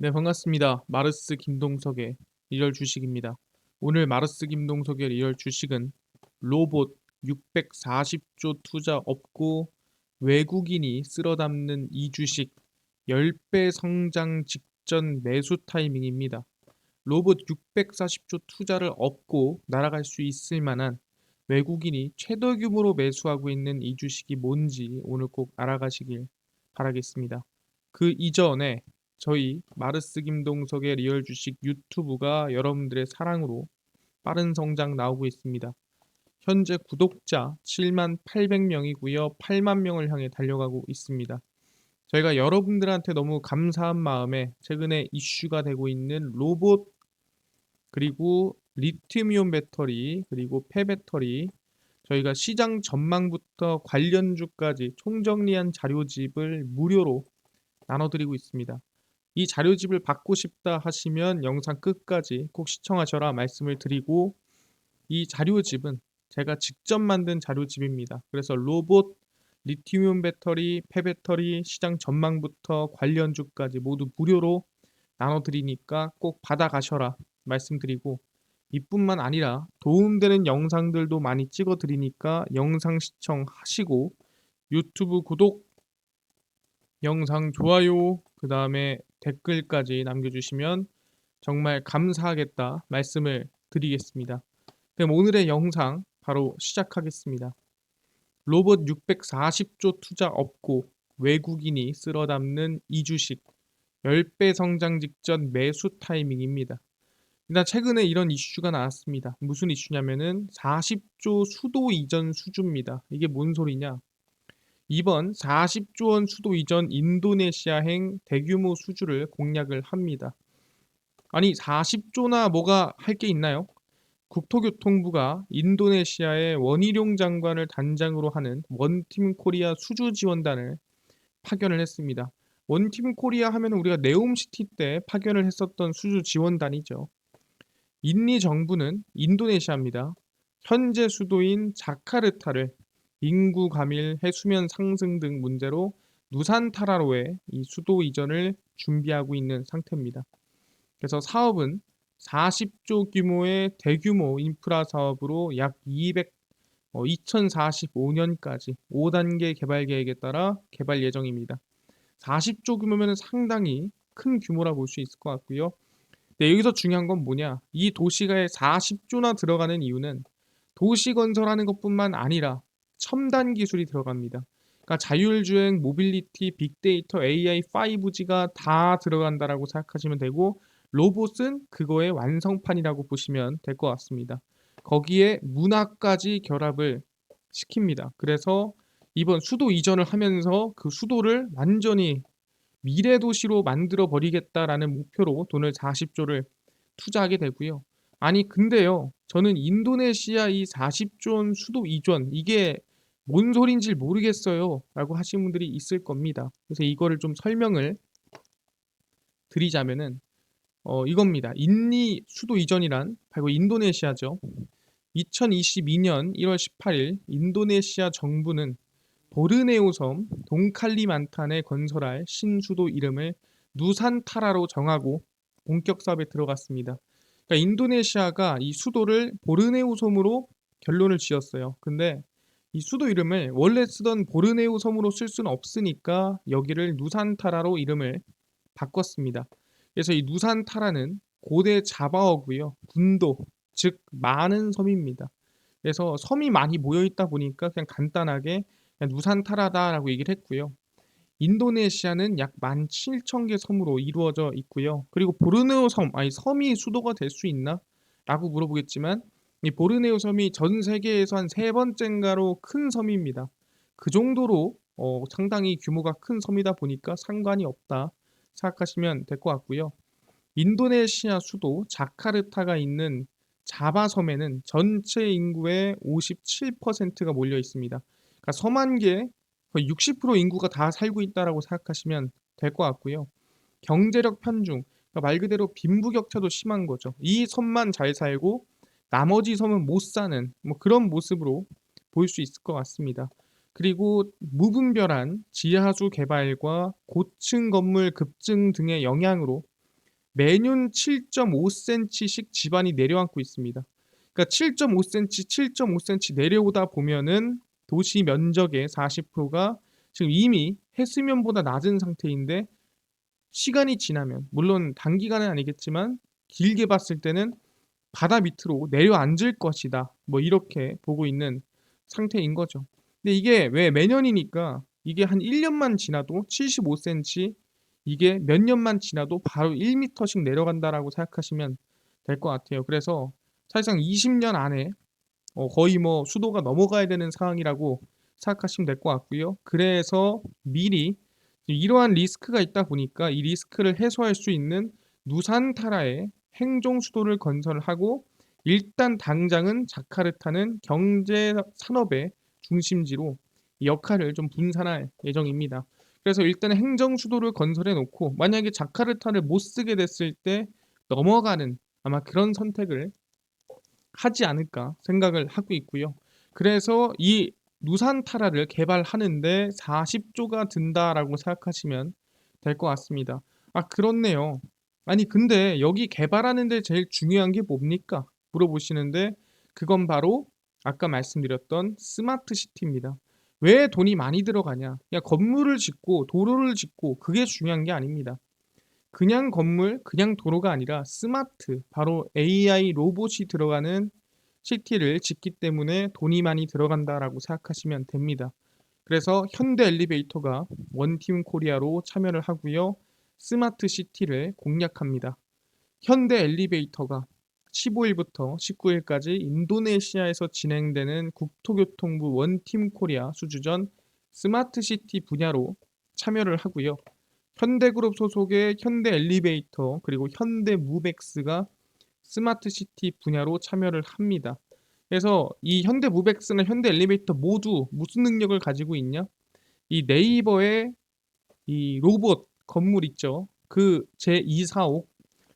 네, 반갑습니다. 마르스 김동석의 리얼 주식입니다. 오늘 마르스 김동석의 리얼 주식은 로봇 640조 투자 없고 외국인이 쓸어담는 이 주식 10배 성장 직전 매수 타이밍입니다. 로봇 640조 투자를 업고 날아갈 수 있을 만한 외국인이 최대 규모로 매수하고 있는 이 주식이 뭔지 오늘 꼭 알아가시길 바라겠습니다. 그 이전에 저희 마르스 김동석의 리얼 주식 유튜브가 여러분들의 사랑으로 빠른 성장 나오고 있습니다. 현재 구독자 7만 800명이고요. 8만 명을 향해 달려가고 있습니다. 저희가 여러분들한테 너무 감사한 마음에 최근에 이슈가 되고 있는 로봇 그리고 리튬이온 배터리 그리고 폐배터리 저희가 시장 전망부터 관련주까지 총정리한 자료집을 무료로 나눠드리고 있습니다. 이 자료집을 받고 싶다 하시면 영상 끝까지 꼭 시청하셔라 말씀을 드리고 이 자료집은 제가 직접 만든 자료집입니다. 그래서 로봇, 리튬이온 배터리, 폐배터리, 시장 전망부터 관련주까지 모두 무료로 나눠드리니까 꼭 받아가셔라 말씀드리고 이뿐만 아니라 도움되는 영상들도 많이 찍어드리니까 영상 시청하시고 유튜브 구독, 영상 좋아요, 그 다음에 댓글까지 남겨주시면 정말 감사하겠다 말씀을 드리겠습니다. 그럼 오늘의 영상 바로 시작하겠습니다. 로봇 640조 투자 없고 외국인이 쓸어담는 이 주식 10배 성장 직전 매수 타이밍입니다. 일단 최근에 이런 이슈가 나왔습니다. 무슨 이슈냐면은 40조 수도 이전 수주입니다. 이게 뭔 소리냐? 이번 40조 원 수도 이전 인도네시아행 대규모 수주를 공략을 합니다. 아니 40조나 뭐가 할 게 있나요? 국토교통부가 인도네시아의 원희룡 장관을 단장으로 하는 원팀 코리아 수주 지원단을 파견을 했습니다. 원팀 코리아 하면 우리가 네옴시티 때 파견을 했었던 수주 지원단이죠. 인리 정부는 인도네시아입니다. 현재 수도인 자카르타를 인구 감일, 해수면 상승 등 문제로 누산타라로의 이 수도 이전을 준비하고 있는 상태입니다. 그래서 사업은 40조 규모의 대규모 인프라 사업으로 약 2045년까지 5단계 개발 계획에 따라 개발 예정입니다. 40조 규모면 상당히 큰 규모라 볼 수 있을 것 같고요. 네, 여기서 중요한 건 뭐냐? 이 도시가에 40조나 들어가는 이유는 도시 건설하는 것뿐만 아니라 첨단 기술이 들어갑니다. 그러니까 자율주행, 모빌리티, 빅데이터, AI, 5G가 다 들어간다라고 생각하시면 되고 로봇은 그거의 완성판이라고 보시면 될 것 같습니다. 거기에 문화까지 결합을 시킵니다. 그래서 이번 수도 이전을 하면서 그 수도를 완전히 미래 도시로 만들어 버리겠다라는 목표로 돈을 40조를 투자하게 되고요. 아니 근데요. 저는 인도네시아 이 40조 원 수도 이전 이게 뭔 소린지 모르겠어요라고 하신 분들이 있을 겁니다. 그래서 이거를 좀 설명을 드리자면은 이겁니다. 인리 수도 이전이란 바로 인도네시아죠. 2022년 1월 18일 인도네시아 정부는 보르네오 섬 동칼리만탄에 건설할 신수도 이름을 누산타라로 정하고 본격 사업에 들어갔습니다. 그러니까 인도네시아가 이 수도를 보르네오 섬으로 결론을 지었어요. 근데 이 수도 이름을 원래 쓰던 보르네오 섬으로 쓸 수는 없으니까 여기를 누산타라로 이름을 바꿨습니다. 그래서 이 누산타라는 고대 자바어고요. 군도, 즉 많은 섬입니다. 그래서 섬이 많이 모여 있다 보니까 그냥 간단하게 그냥 누산타라다라고 얘기를 했고요. 인도네시아는 약 17,000개 섬으로 이루어져 있고요. 그리고 보르네오 섬, 아니 섬이 수도가 될 수 있나? 라고 물어보겠지만 이 보르네오 섬이 전 세계에서 한 세 번째인가로 큰 섬입니다. 그 정도로 상당히 규모가 큰 섬이다 보니까 상관이 없다 생각하시면 될 것 같고요. 인도네시아 수도 자카르타가 있는 자바 섬에는 전체 인구의 57%가 몰려 있습니다. 그러니까 섬 한 개 거의 60% 인구가 다 살고 있다라고 생각하시면 될 것 같고요. 경제력 편중, 그러니까 말 그대로 빈부격차도 심한 거죠. 이 섬만 잘 살고 나머지 섬은 못 사는 뭐 그런 모습으로 보일 수 있을 것 같습니다. 그리고 무분별한 지하수 개발과 고층 건물 급증 등의 영향으로 매년 7.5cm씩 지반이 내려앉고 있습니다. 그러니까 7.5cm, 7.5cm 내려오다 보면은 도시 면적의 40%가 지금 이미 해수면보다 낮은 상태인데, 시간이 지나면, 물론 단기간은 아니겠지만 길게 봤을 때는 바다 밑으로 내려앉을 것이다, 뭐 이렇게 보고 있는 상태인 거죠. 근데 이게 왜 매년이니까, 이게 한 1년만 지나도 75cm, 이게 몇 년만 지나도 바로 1m씩 내려간다라고 생각하시면 될 것 같아요. 그래서 사실상 20년 안에 거의 뭐 수도가 넘어가야 되는 상황이라고 생각하시면 될 것 같고요. 그래서 미리 이러한 리스크가 있다 보니까 이 리스크를 해소할 수 있는 누산타라의 행정 수도를 건설을 하고, 일단 당장은 자카르타는 경제 산업의 중심지로 이 역할을 좀 분산할 예정입니다. 그래서 일단 행정 수도를 건설해 놓고, 만약에 자카르타를 못 쓰게 됐을 때 넘어가는, 아마 그런 선택을 하지 않을까 생각을 하고 있고요. 그래서 이 누산타라를 개발하는데 40조가 든다라고 생각하시면 될 것 같습니다. 아, 그렇네요. 아니, 근데 여기 개발하는데 제일 중요한 게 뭡니까? 물어보시는데, 그건 바로 아까 말씀드렸던 스마트 시티입니다. 왜 돈이 많이 들어가냐? 그냥 건물을 짓고 도로를 짓고 그게 중요한 게 아닙니다. 그냥 건물, 그냥 도로가 아니라 스마트, 바로 AI 로봇이 들어가는 시티를 짓기 때문에 돈이 많이 들어간다라고 생각하시면 됩니다. 그래서 현대 엘리베이터가 원팀 코리아로 참여를 하고요. 스마트 시티를 공략합니다. 현대 엘리베이터가 15일부터 19일까지 인도네시아에서 진행되는 국토교통부 원팀 코리아 수주전 스마트 시티 분야로 참여를 하고요. 현대그룹 소속의 현대 엘리베이터 그리고 현대 무벡스가 스마트 시티 분야로 참여를 합니다. 그래서 이 현대 무벡스나 현대 엘리베이터 모두 무슨 능력을 가지고 있냐? 이 네이버의 이 로봇 건물 있죠. 그 제245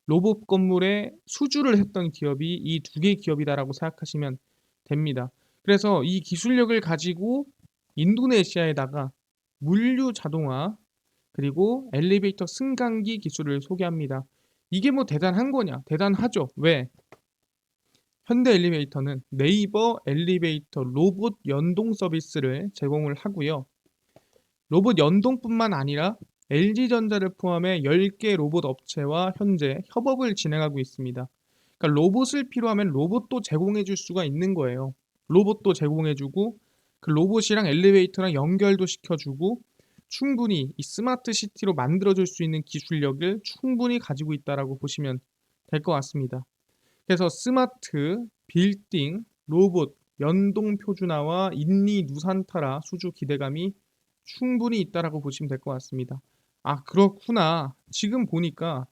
로봇 건물에 수주를 했던 기업이 이 두 개 기업이다라고 생각하시면 됩니다. 그래서 이 기술력을 가지고 인도네시아에다가 물류 자동화 그리고 엘리베이터 승강기 기술을 소개합니다. 이게 뭐 대단한 거냐? 대단하죠. 왜? 현대 엘리베이터는 네이버 엘리베이터 로봇 연동 서비스를 제공을 하고요. 로봇 연동뿐만 아니라 LG전자를 포함해 10개 로봇 업체와 현재 협업을 진행하고 있습니다. 그러니까 로봇을 필요하면 로봇도 제공해 줄 수가 있는 거예요. 로봇도 제공해 주고 그 로봇이랑 엘리베이터랑 연결도 시켜주고, 충분히 이 스마트 시티로 만들어 줄 수 있는 기술력을 충분히 가지고 있다라고 보시면 될 것 같습니다. 그래서 스마트, 빌딩, 로봇, 연동 표준화와 인리 누산타라 수주 기대감이 충분히 있다라고 보시면 될 것 같습니다. 아, 그렇구나. 지금 보니까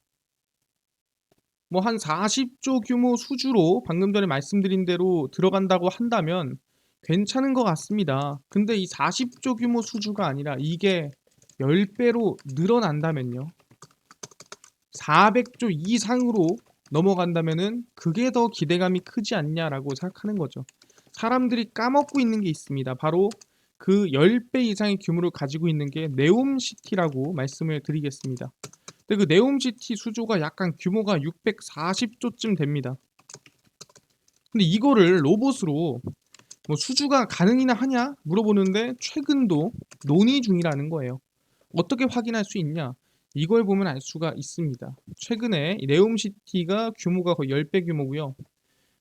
뭐 한 40조 규모 수주로 방금 전에 말씀드린 대로 들어간다고 한다면 괜찮은 것 같습니다. 근데 이 40조 규모 수주가 아니라 이게 10배로 늘어난다면요. 400조 이상으로 넘어간다면은 그게 더 기대감이 크지 않냐라고 생각하는 거죠. 사람들이 까먹고 있는 게 있습니다. 바로 그 10배 이상의 규모를 가지고 있는 게 네옴시티라고 말씀을 드리겠습니다. 근데 그 네옴시티 수조가 약간 규모가 640조쯤 됩니다. 근데 이거를 로봇으로 뭐 수주가 가능이나 하냐 물어보는데 최근도 논의 중이라는 거예요. 어떻게 확인할 수 있냐? 이걸 보면 알 수가 있습니다. 최근에 이 네옴시티가 규모가 거의 10배 규모고요.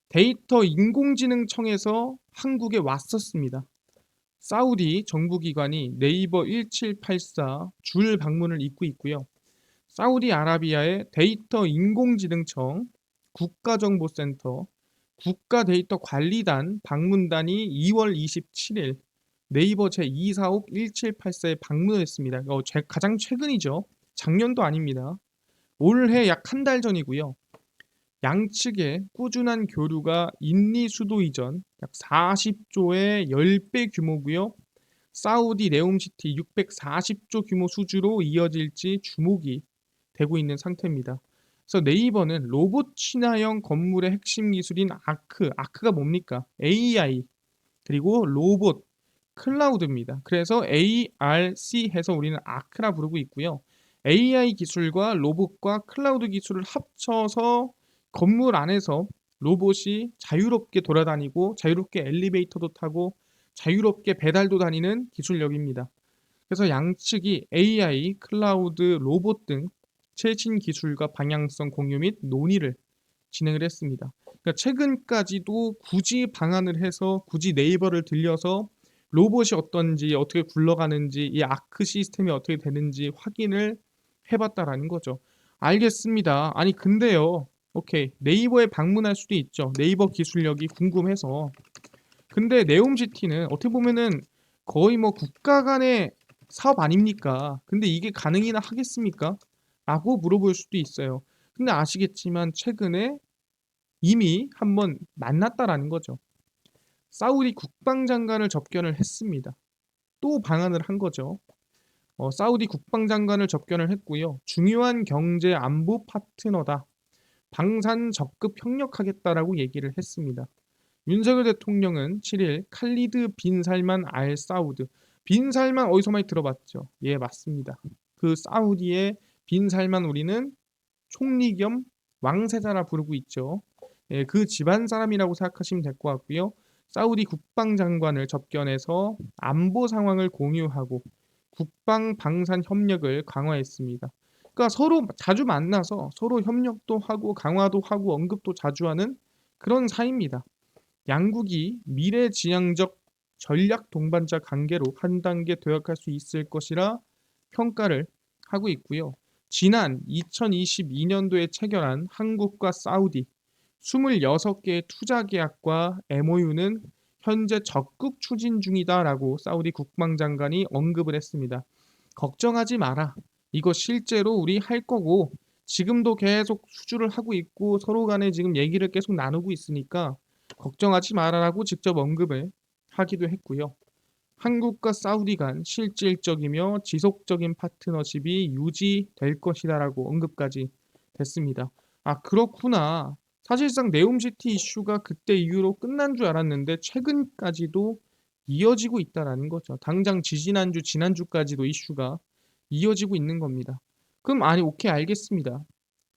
데이터 인공지능청에서 한국에 왔었습니다. 사우디 정부기관이 네이버 1784 줄 방문을 잇고 있고요. 사우디아라비아의 데이터 인공지능청, 국가정보센터, 국가데이터관리단 방문단이 2월 27일 네이버 제245 1784에 방문했습니다. 가장 최근이죠. 작년도 아닙니다. 올해 약 한 달 전이고요. 양측의 꾸준한 교류가 인리 수도 이전 약 40조의 10배 규모고요. 사우디 네옴시티 640조 규모 수주로 이어질지 주목이 되고 있는 상태입니다. 그래서 네이버는 로봇 친화형 건물의 핵심 기술인 아크가 뭡니까? AI 그리고 로봇 클라우드입니다. 그래서 ARC 해서 우리는 아크라 부르고 있고요. AI 기술과 로봇과 클라우드 기술을 합쳐서 건물 안에서 로봇이 자유롭게 돌아다니고 자유롭게 엘리베이터도 타고 자유롭게 배달도 다니는 기술력입니다. 그래서 양측이 AI, 클라우드, 로봇 등 최신 기술과 방향성 공유 및 논의를 진행을 했습니다. 그러니까 최근까지도 굳이 방한을 해서 굳이 네이버를 들려서 로봇이 어떤지 어떻게 굴러가는지 이 아크 시스템이 어떻게 되는지 확인을 해봤다라는 거죠. 알겠습니다. 아니 근데요. 오케이 네이버에 방문할 수도 있죠. 네이버 기술력이 궁금해서. 근데 네옴시티는 어떻게 보면은 거의 뭐 국가 간의 사업 아닙니까? 근데 이게 가능이나 하겠습니까? 라고 물어볼 수도 있어요. 근데 아시겠지만 최근에 이미 한번 만났다라는 거죠. 사우디 국방장관을 접견을 했습니다. 또 방한을 한 거죠. 사우디 국방장관을 접견을 했고요. 중요한 경제 안보 파트너다. 방산 적극 협력하겠다라고 얘기를 했습니다. 윤석열 대통령은 7일 칼리드 빈 살만 알 사우드. 빈 살만 어디서 많이 들어봤죠? 예, 맞습니다. 그 사우디의 빈 살만 우리는 총리 겸 왕세자라 부르고 있죠. 예, 그 집안 사람이라고 생각하시면 될 것 같고요. 사우디 국방장관을 접견해서 안보 상황을 공유하고 국방 방산 협력을 강화했습니다. 그러니까 서로 자주 만나서 서로 협력도 하고 강화도 하고 언급도 자주 하는 그런 사이입니다. 양국이 미래지향적 전략 동반자 관계로 한 단계 도약할 수 있을 것이라 평가를 하고 있고요. 지난 2022년도에 체결한 한국과 사우디 26개의 투자 계약과 MOU는 현재 적극 추진 중이다라고 사우디 국방장관이 언급을 했습니다. 걱정하지 마라. 이거 실제로 우리 할 거고 지금도 계속 수주를 하고 있고 서로 간에 지금 얘기를 계속 나누고 있으니까 걱정하지 마라라고 직접 언급을 하기도 했고요. 한국과 사우디 간 실질적이며 지속적인 파트너십이 유지될 것이다라고 언급까지 됐습니다. 아, 그렇구나. 사실상 네옴시티 이슈가 그때 이후로 끝난 줄 알았는데 최근까지도 이어지고 있다라는 거죠. 당장 지지난주, 지난주까지도 이슈가 이어지고 있는 겁니다. 그럼 아니, 오케이, 알겠습니다.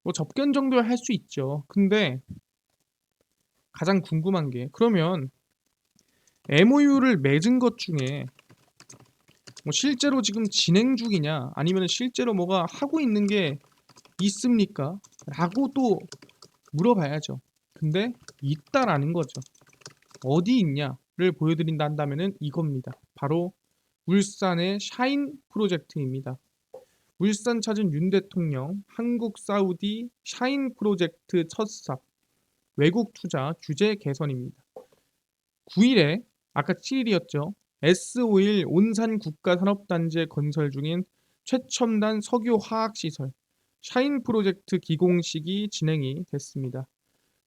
뭐 접견 정도야 할 수 있죠. 근데 가장 궁금한 게 그러면 MOU를 맺은 것 중에 뭐 실제로 지금 진행 중이냐 아니면 실제로 뭐가 하고 있는 게 있습니까? 라고 또 물어봐야죠. 근데 있다라는 거죠. 어디 있냐를 보여드린다 한다면은 이겁니다. 바로 울산의 샤인 프로젝트입니다. 울산 찾은 윤 대통령 한국 사우디 샤인 프로젝트 첫 수삽 외국 투자 규제 개선입니다. 9일에 아까 7일이었죠. S5일 온산 국가산업단지에 건설 중인 최첨단 석유화학시설 샤인 프로젝트 기공식이 진행이 됐습니다.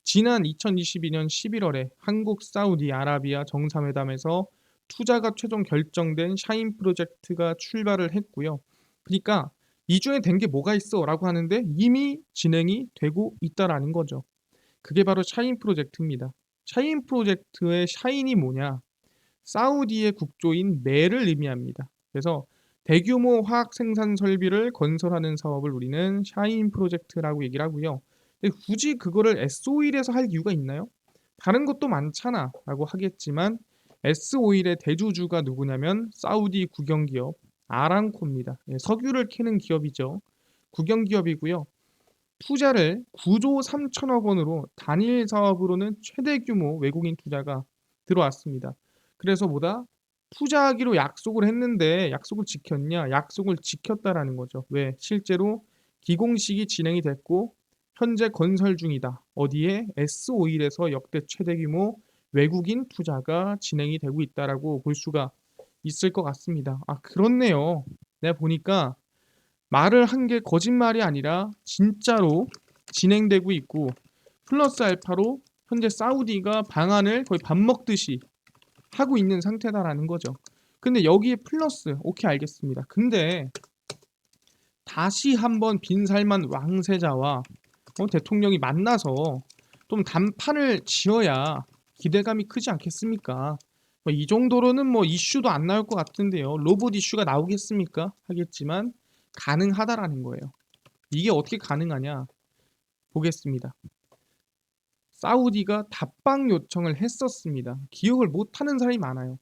지난 2022년 11월에 한국 사우디아라비아 정상회담에서 투자가 최종 결정된 샤인 프로젝트가 출발을 했고요. 그러니까 이 중에 된 게 뭐가 있어 라고 하는데 이미 진행이 되고 있다라는 거죠. 그게 바로 샤인 프로젝트입니다. 샤인 프로젝트의 샤인이 뭐냐? 사우디의 국조인 멜을 의미합니다. 그래서 대규모 화학 생산 설비를 건설하는 사업을 우리는 샤인 프로젝트라고 얘기를 하고요. 근데 굳이 그거를 S-오일에서 할 이유가 있나요? 다른 것도 많잖아 라고 하겠지만 S-오일의 대주주가 누구냐면 사우디 국영기업 아람코입니다. 예, 석유를 캐는 기업이죠. 국영기업이고요. 투자를 9조 3천억 원으로 단일 사업으로는 최대 규모 외국인 투자가 들어왔습니다. 그래서 뭐다? 투자하기로 약속을 했는데 약속을 지켰냐? 약속을 지켰다라는 거죠. 왜? 실제로 기공식이 진행이 됐고 현재 건설 중이다. 어디에? S-오일에서 역대 최대 규모 외국인 투자가 진행이 되고 있다라고 볼 수가 있을 것 같습니다. 아, 그렇네요. 내가 보니까 말을 한 게 거짓말이 아니라 진짜로 진행되고 있고 플러스 알파로 현재 사우디가 방안을 거의 밥 먹듯이 하고 있는 상태다라는 거죠. 근데 여기에 플러스 오케이 알겠습니다. 근데 다시 한번 빈살만 왕세자와 대통령이 만나서 좀 단판을 지어야 기대감이 크지 않겠습니까? 이 정도로는 뭐 이슈도 안 나올 것 같은데요. 로봇 이슈가 나오겠습니까? 하겠지만 가능하다라는 거예요. 이게 어떻게 가능하냐 보겠습니다. 사우디가 답방 요청을 했었습니다. 기억을 못하는 사람이 많아요.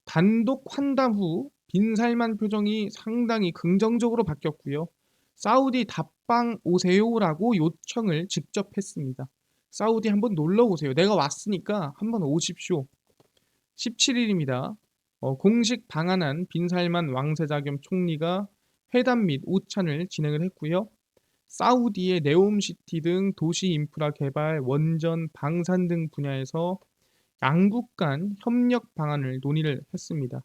단독 환담 후 빈살만 표정이 상당히 긍정적으로 바뀌었고요. 사우디 답방 오세요라고 요청을 직접 했습니다. 사우디 한번 놀러 오세요. 내가 왔으니까 한번 오십시오. 17일입니다. 공식 방한한 빈살만 왕세자 겸 총리가 회담 및 오찬을 진행을 했고요. 사우디의 네옴시티 등 도시 인프라 개발, 원전, 방산 등 분야에서 양국 간 협력 방안을 논의를 했습니다.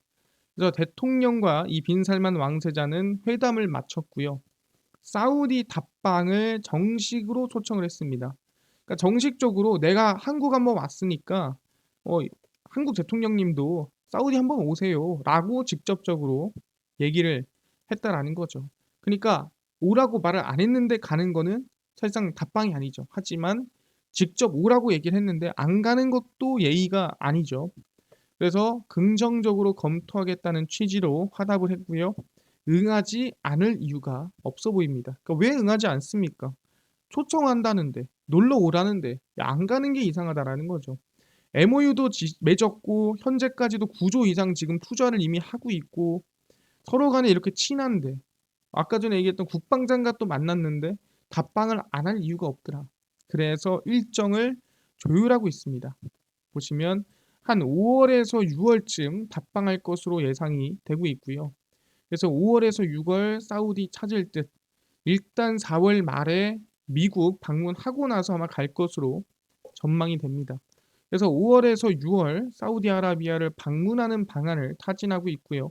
그래서 대통령과 이 빈살만 왕세자는 회담을 마쳤고요. 사우디 답방을 정식으로 초청을 했습니다. 그러니까 정식적으로 내가 한국 한번 왔으니까 어, 한국 대통령님도 사우디 한번 오세요라고 직접적으로 얘기를 했다라는 거죠. 그러니까 오라고 말을 안 했는데 가는 거는 사실상 답방이 아니죠. 하지만 직접 오라고 얘기를 했는데 안 가는 것도 예의가 아니죠. 그래서 긍정적으로 검토하겠다는 취지로 화답을 했고요. 응하지 않을 이유가 없어 보입니다. 그러니까 왜 응하지 않습니까? 초청한다는데, 놀러 오라는데 안 가는 게 이상하다라는 거죠. MOU도 맺었고 현재까지도 9조 이상 지금 투자를 이미 하고 있고 서로 간에 이렇게 친한데 아까 전에 얘기했던 국방장관 또 만났는데 답방을 안 할 이유가 없더라. 그래서 일정을 조율하고 있습니다. 보시면 한 5월에서 6월쯤 답방할 것으로 예상이 되고 있고요. 그래서 5월에서 6월 사우디 찾을 듯 일단 4월 말에 미국 방문하고 나서 아마 갈 것으로 전망이 됩니다. 그래서 5월에서 6월 사우디아라비아를 방문하는 방안을 타진하고 있고요.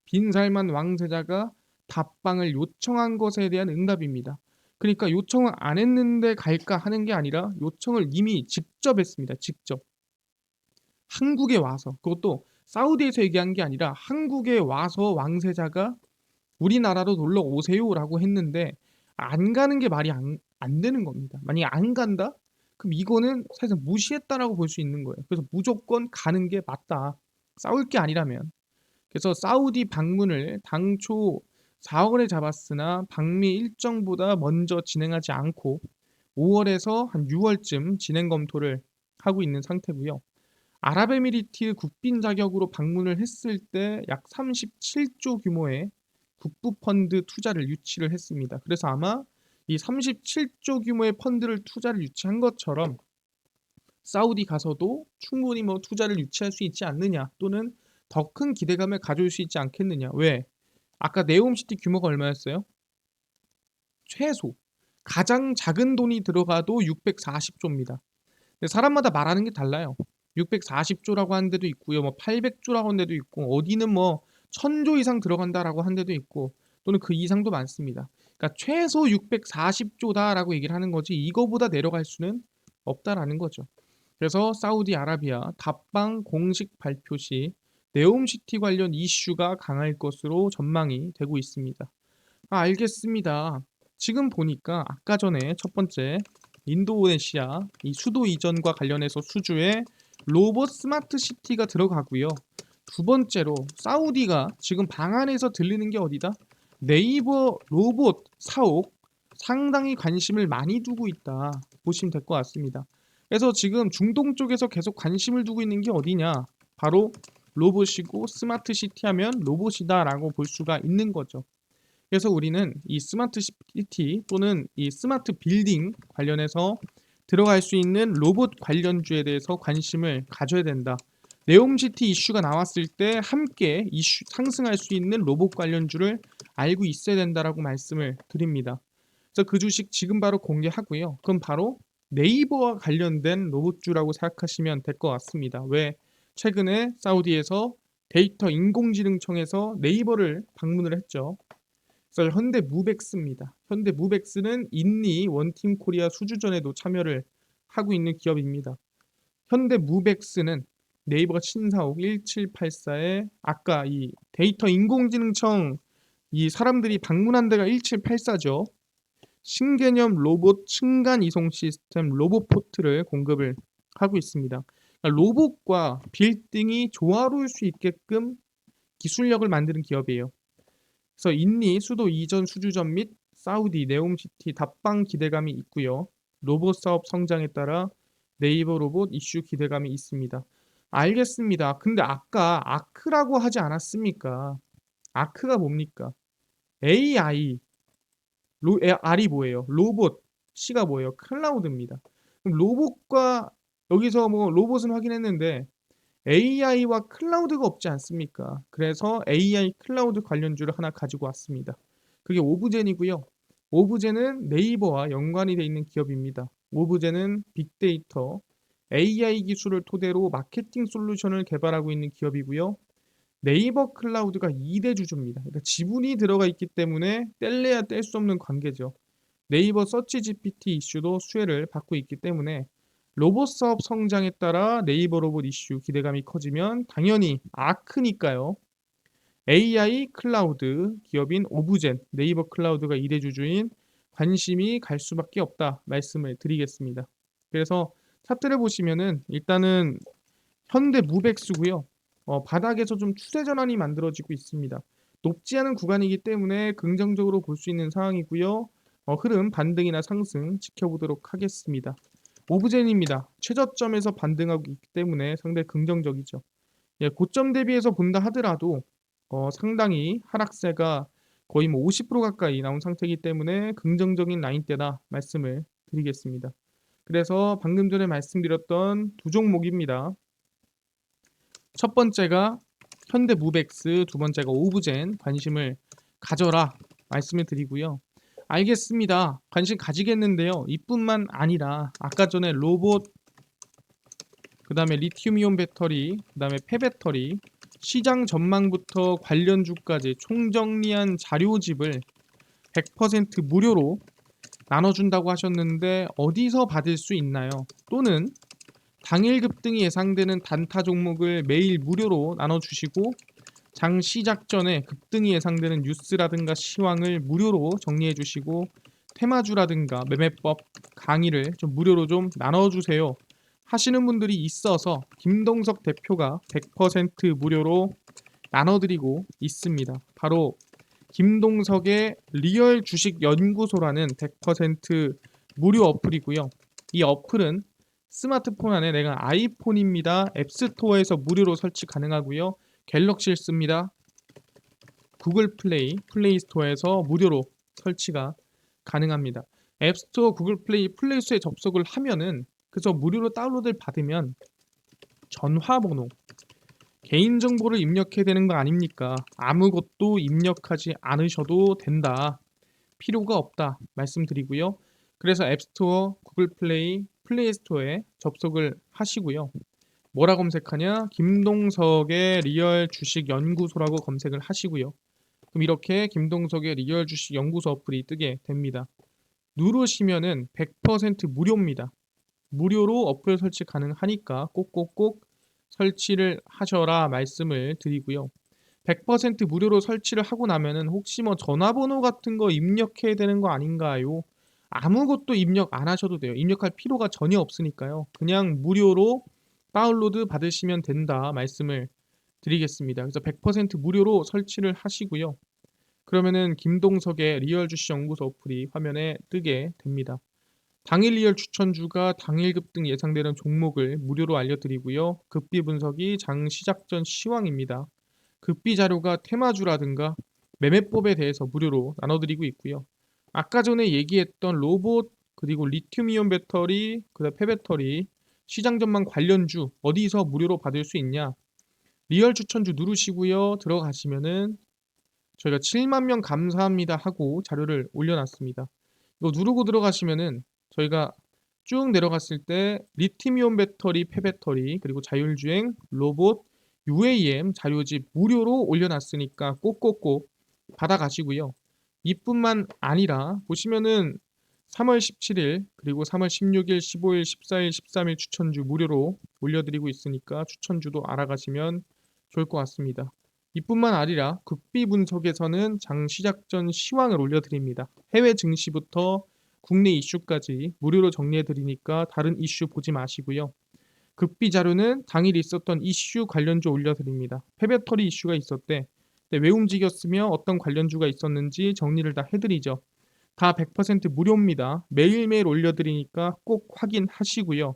빈살만 왕세자가 답방을 요청한 것에 대한 응답입니다. 그러니까 요청을 안 했는데 갈까 하는 게 아니라 요청을 이미 직접 했습니다. 직접. 한국에 와서 그것도 사우디에서 얘기한 게 아니라 한국에 와서 왕세자가 우리나라로 놀러 오세요라고 했는데 안 가는 게 말이 안 되는 겁니다. 만약에 안 간다? 그럼 이거는 사실 무시했다라고 볼 수 있는 거예요. 그래서 무조건 가는 게 맞다. 싸울 게 아니라면. 그래서 사우디 방문을 당초 4월에 잡았으나 방미 일정보다 먼저 진행하지 않고 5월에서 한 6월쯤 진행 검토를 하고 있는 상태고요. 아랍에미리트 국빈 자격으로 방문을 했을 때 약 37조 규모의 국부 펀드 투자를 유치를 했습니다. 그래서 아마 이 37조 규모의 펀드를 투자를 유치한 것처럼 사우디 가서도 충분히 뭐 투자를 유치할 수 있지 않느냐 또는 더 큰 기대감을 가져올 수 있지 않겠느냐. 왜? 아까 네옴시티 규모가 얼마였어요? 최소 가장 작은 돈이 들어가도 640조입니다. 사람마다 말하는 게 달라요. 640조라고 하는 데도 있고요. 뭐 800조라고 하는 데도 있고 어디는 뭐 1000조 이상 들어간다라고 하는 데도 있고 또는 그 이상도 많습니다. 그러니까 최소 640조다라고 얘기를 하는 거지 이거보다 내려갈 수는 없다라는 거죠. 그래서 사우디아라비아 답방 공식 발표 시 네옴시티 관련 이슈가 강할 것으로 전망이 되고 있습니다. 알겠습니다. 지금 보니까 아까 전에 첫 번째 인도네시아 이 수도 이전과 관련해서 수주에 로봇 스마트 시티가 들어가고요. 두 번째로 사우디가 지금 방안에서 들리는 게 어디다? 네이버 로봇 사옥 상당히 관심을 많이 두고 있다 보시면 될 것 같습니다. 그래서 지금 중동 쪽에서 계속 관심을 두고 있는 게 어디냐? 바로 로봇이고 스마트 시티 하면 로봇이다라고 볼 수가 있는 거죠. 그래서 우리는 이 스마트 시티 또는 이 스마트 빌딩 관련해서 들어갈 수 있는 로봇 관련주에 대해서 관심을 가져야 된다. 네옴시티 이슈가 나왔을 때 함께 이슈 상승할 수 있는 로봇 관련주를 알고 있어야 된다라고 말씀을 드립니다. 그래서 그 주식 지금 바로 공개하고요. 그럼 바로 네이버와 관련된 로봇주라고 생각하시면 될 것 같습니다. 왜? 최근에 사우디에서 데이터 인공지능청에서 네이버를 방문을 했죠. 그래서 현대무벡스입니다. 현대무벡스는 인리 원팀 코리아 수주전에도 참여를 하고 있는 기업입니다. 현대무벡스는 네이버가 친사옥 1784에 아까 이 데이터 인공지능청 이 사람들이 방문한 데가 1784죠. 신개념 로봇 층간 이송 시스템 로봇포트를 공급을 하고 있습니다. 그러니까 로봇과 빌딩이 조화로울 수 있게끔 기술력을 만드는 기업이에요. 그래서 인리 수도 이전 수주전 및 사우디 네옴시티 답방 기대감이 있고요. 로봇 사업 성장에 따라 네이버 로봇 이슈 기대감이 있습니다. 알겠습니다. 근데 아까 아크라고 하지 않았습니까? 아크가 뭡니까? AI R이 뭐예요? 로봇, C가 뭐예요? 클라우드입니다. 그럼 로봇과 여기서 뭐 로봇은 확인했는데 AI와 클라우드가 없지 않습니까? 그래서 AI 클라우드 관련주를 하나 가지고 왔습니다. 그게 오브젠이고요. 오브젠은 네이버와 연관이 되어 있는 기업입니다. 오브젠은 빅데이터, AI 기술을 토대로 마케팅 솔루션을 개발하고 있는 기업이고요. 네이버 클라우드가 2대 주주입니다. 그러니까 지분이 들어가 있기 때문에 뗄래야 뗄 수 없는 관계죠. 네이버 서치 GPT 이슈도 수혜를 받고 있기 때문에 로봇 사업 성장에 따라 네이버 로봇 이슈 기대감이 커지면 당연히 아크니까요. AI 클라우드 기업인 오브젠, 네이버 클라우드가 2대 주주인 관심이 갈 수밖에 없다 말씀을 드리겠습니다. 그래서 차트를 보시면은 일단은 현대 무백수고요. 바닥에서 좀 추세 전환이 만들어지고 있습니다. 높지 않은 구간이기 때문에 긍정적으로 볼 수 있는 상황이고요. 흐름 반등이나 상승 지켜보도록 하겠습니다. 오브젠입니다. 최저점에서 반등하고 있기 때문에 상당히 긍정적이죠. 예, 고점 대비해서 본다 하더라도 상당히 하락세가 거의 뭐 50% 가까이 나온 상태이기 때문에 긍정적인 라인대다 말씀을 드리겠습니다. 그래서 방금 전에 말씀드렸던 두 종목입니다. 첫 번째가 현대무백스, 두 번째가 오브젠 관심을 가져라 말씀을 드리고요. 알겠습니다. 관심 가지겠는데요. 이뿐만 아니라 아까 전에 로봇, 그 다음에 리튬이온 배터리, 그 다음에 폐배터리 시장 전망부터 관련주까지 총정리한 자료집을 100% 무료로 나눠준다고 하셨는데 어디서 받을 수 있나요? 또는 당일 급등이 예상되는 단타 종목을 매일 무료로 나눠주시고 장 시작 전에 급등이 예상되는 뉴스라든가 시황을 무료로 정리해 주시고 테마주라든가 매매법 강의를 좀 무료로 좀 나눠주세요 하시는 분들이 있어서 김동석 대표가 100% 무료로 나눠드리고 있습니다. 바로 김동석의 리얼 주식 연구소라는 100% 무료 어플이고요. 이 어플은 스마트폰 안에 내가 아이폰입니다. 앱스토어에서 무료로 설치 가능하고요. 갤럭시를 씁니다. 구글 플레이, 플레이 스토어에서 무료로 설치가 가능합니다. 앱스토어, 구글 플레이, 플레이 스토어에 접속을 하면은 그래서 무료로 다운로드를 받으면 전화번호, 개인정보를 입력해야 되는 거 아닙니까? 아무것도 입력하지 않으셔도 된다. 필요가 없다 말씀드리고요. 그래서 앱스토어, 구글 플레이, 플레이 스토어에 접속을 하시고요. 뭐라 검색하냐? 김동석의 리얼 주식 연구소라고 검색을 하시고요. 그럼 이렇게 김동석의 리얼 주식 연구소 어플이 뜨게 됩니다. 누르시면은 100% 무료입니다. 무료로 어플 설치 가능하니까 꼭꼭꼭 설치를 하셔라 말씀을 드리고요. 100% 무료로 설치를 하고 나면은 혹시 뭐 전화번호 같은 거 입력해야 되는 거 아닌가요? 아무것도 입력 안 하셔도 돼요. 입력할 필요가 전혀 없으니까요. 그냥 무료로 다운로드 받으시면 된다 말씀을 드리겠습니다. 그래서 100% 무료로 설치를 하시고요. 그러면은 김동석의 리얼 주식 연구소 어플이 화면에 뜨게 됩니다. 당일 리얼 추천주가 당일 급등 예상되는 종목을 무료로 알려드리고요. 급비 분석이 장 시작 전 시황입니다. 급비 자료가 테마주라든가 매매법에 대해서 무료로 나눠드리고 있고요. 아까 전에 얘기했던 로봇 그리고 리튬이온 배터리 그다음 폐배터리 시장 전망 관련주 어디서 무료로 받을 수 있냐? 리얼 추천주 누르시고요. 들어가시면은 저희가 7만 명 감사합니다 하고 자료를 올려놨습니다. 이거 누르고 들어가시면은 저희가 쭉 내려갔을 때 리튬이온 배터리, 폐배터리 그리고 자율주행, 로봇, UAM 자료집 무료로 올려놨으니까 꼭꼭꼭 받아가시고요. 이뿐만 아니라 보시면은 3월 17일 그리고 3월 16일, 15일, 14일, 13일 추천주 무료로 올려드리고 있으니까 추천주도 알아가시면 좋을 것 같습니다. 이뿐만 아니라 급비 분석에서는 장 시작 전 시황을 올려드립니다. 해외 증시부터 국내 이슈까지 무료로 정리해드리니까 다른 이슈 보지 마시고요. 급비 자료는 당일 있었던 이슈 관련주 올려드립니다. 폐배터리 이슈가 있었대. 네, 왜 움직였으며 어떤 관련주가 있었는지 정리를 다 해드리죠. 다 100% 무료입니다. 매일매일 올려드리니까 꼭 확인하시고요.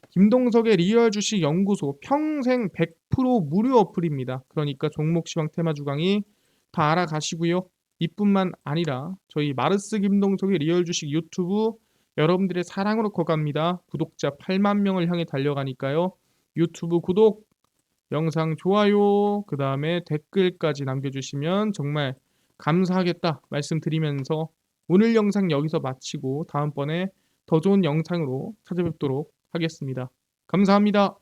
김동석의 리얼 주식 연구소 평생 100% 무료 어플입니다. 그러니까 종목 시황 테마 주강의 다 알아가시고요. 이뿐만 아니라 저희 마르스 김동석의 리얼 주식 유튜브 여러분들의 사랑으로 커갑니다. 구독자 8만 명을 향해 달려가니까요. 유튜브 구독, 영상 좋아요, 그 다음에 댓글까지 남겨주시면 정말 감사하겠다 말씀드리면서 오늘 영상 여기서 마치고 다음번에 더 좋은 영상으로 찾아뵙도록 하겠습니다. 감사합니다.